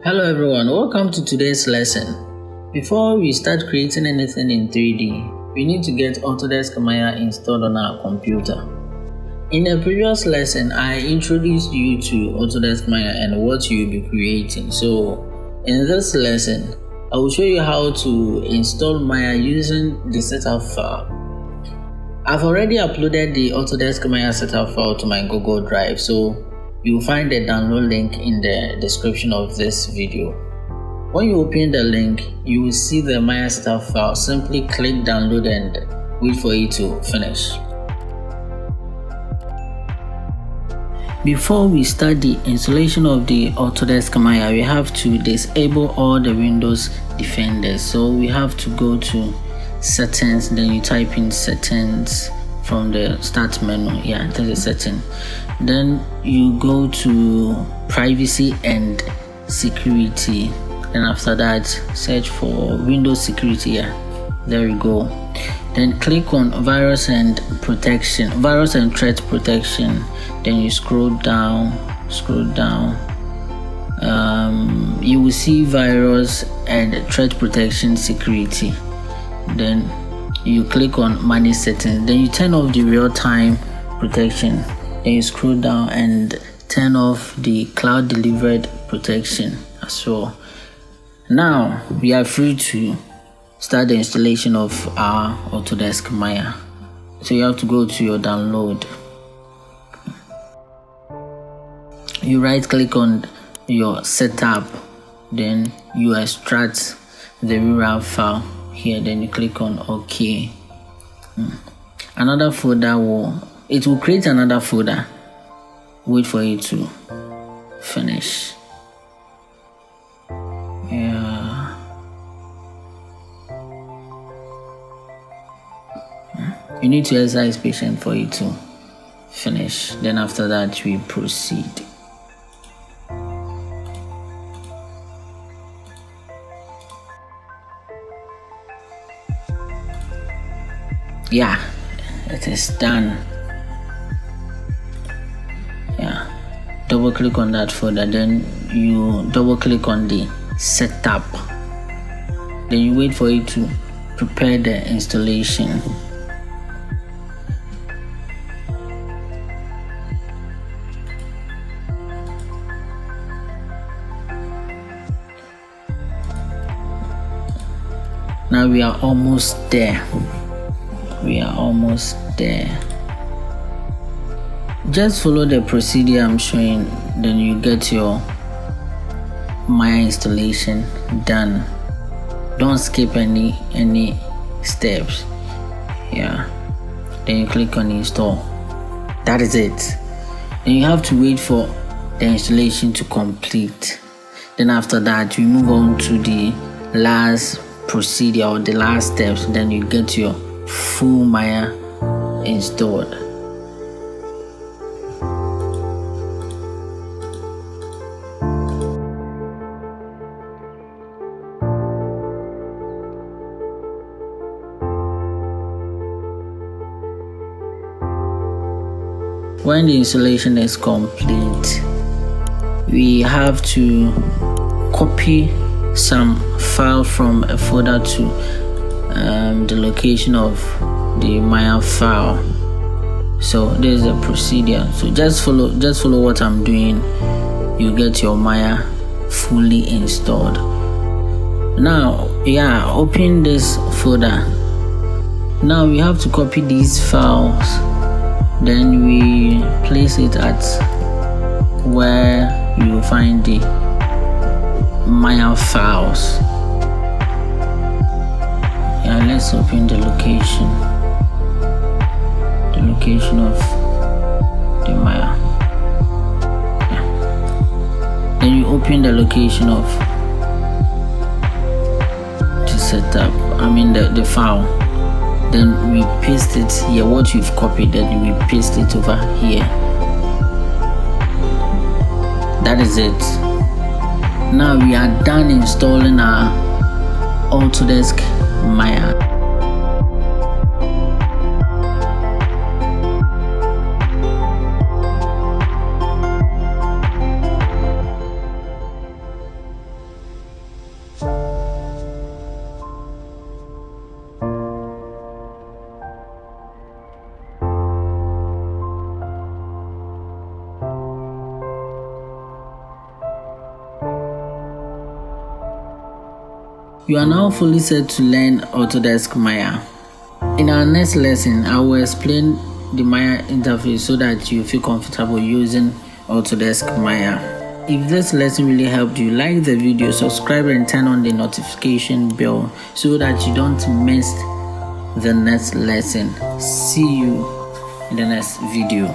Hello everyone, welcome to today's lesson. Before we start creating anything in 3D, we need to get Autodesk Maya installed on our computer. In a previous lesson, I introduced you to Autodesk Maya and what you'll be creating. So in this lesson, I will show you how to install Maya using the setup file. I've already uploaded the Autodesk Maya setup file to my Google Drive, so you'll find the download link in the description of this video. When you open the link, you will see the Maya setup file. Simply click download and wait for it to finish. Before we start the installation of the Autodesk Maya, we have to disable all the Windows Defenders. So we have to go to settings, then you type in settings from the start menu. Yeah, there's a setting. Then you go to privacy and security. Then after that, search for Windows security. Yeah, there you go. Then click on virus and protection, virus and threat protection. Then you scroll down. You will see virus and threat protection security. Then you click on manage settings. Then you turn off the real-time protection. Then you scroll down and turn off the cloud delivered protection as well. Now we are free to start the installation of our Autodesk Maya. So you have to go to your download. You right click on your setup, then you extract the RAR file here, then you click on OK. Another folder will create another folder. Wait for it to finish. Yeah. You need to exercise patience for it to finish. Then after that we proceed. Yeah, it is done. Yeah, double click on that folder, then you double click on the setup, then you wait for it to prepare the installation. Now we are almost there. Just follow the procedure I'm showing, then you get your Maya installation done. Don't skip any steps. Yeah, then you click on install. That is it. Then you have to wait for the installation to complete. Then after that you move on to the last procedure or the last steps. Then you get your full Maya installed. When the installation is complete, we have to copy some file from a folder to the location of the Maya file. So there's a procedure. So just follow what I'm doing. You get your Maya fully installed. Now, open this folder. Now we have to copy these files. Then we place it at where you will find the Maya files. Yeah, let's open the location of the Maya. Yeah. Then you open the location of the setup, the file. Then we paste it here, what you've copied, then we paste it over here. That is it. Now we are done installing our Autodesk Maya. You are now fully set to learn Autodesk Maya. In our next lesson, I will explain the Maya interface so that you feel comfortable using Autodesk Maya. If this lesson really helped you, like the video, subscribe and turn on the notification bell so that you don't miss the next lesson. See you in the next video.